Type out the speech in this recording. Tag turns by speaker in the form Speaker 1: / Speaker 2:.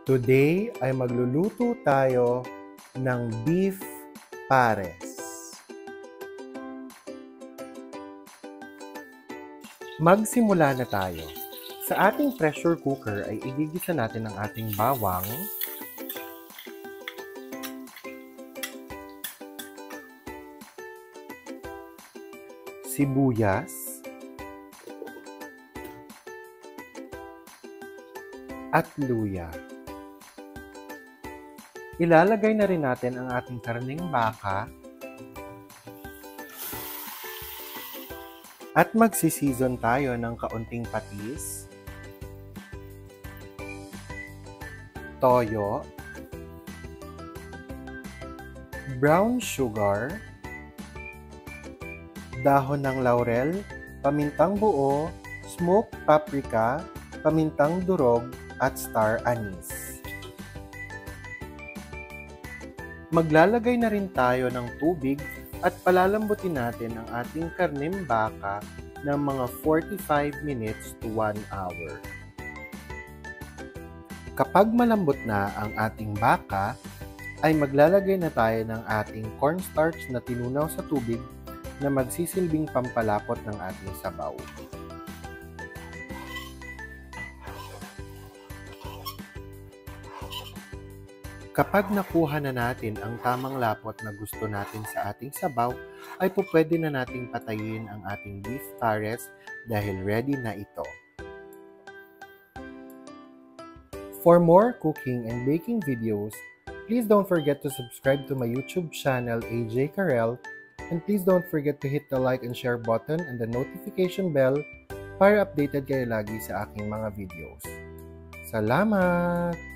Speaker 1: Today ay magluluto tayo ng beef pares. Magsimula na tayo. Sa ating pressure cooker ay igigisa natin ang ating bawang, sibuyas, at luya. Ilalagay na rin natin ang ating karneng baka at magsiseason tayo ng kaunting patis, toyo, brown sugar, dahon ng laurel, pamintang buo, smoked paprika, pamintang durog, at star anise. Maglalagay na rin tayo ng tubig at palalambutin natin ang ating karneng baka ng mga 45 minutes to 1 hour. Kapag malambot na ang ating baka, ay maglalagay na tayo ng ating cornstarch na tinunaw sa tubig na magsisilbing pampalapot ng ating sabaw. Kapag nakuha na natin ang tamang lapot na gusto natin sa ating sabaw, ay pwede na nating patayin ang ating beef pares dahil ready na ito. For more cooking and baking videos, please don't forget to subscribe to my YouTube channel AJ Karel, and please don't forget to hit the like and share button and the notification bell para updated kayo lagi sa aking mga videos. Salamat!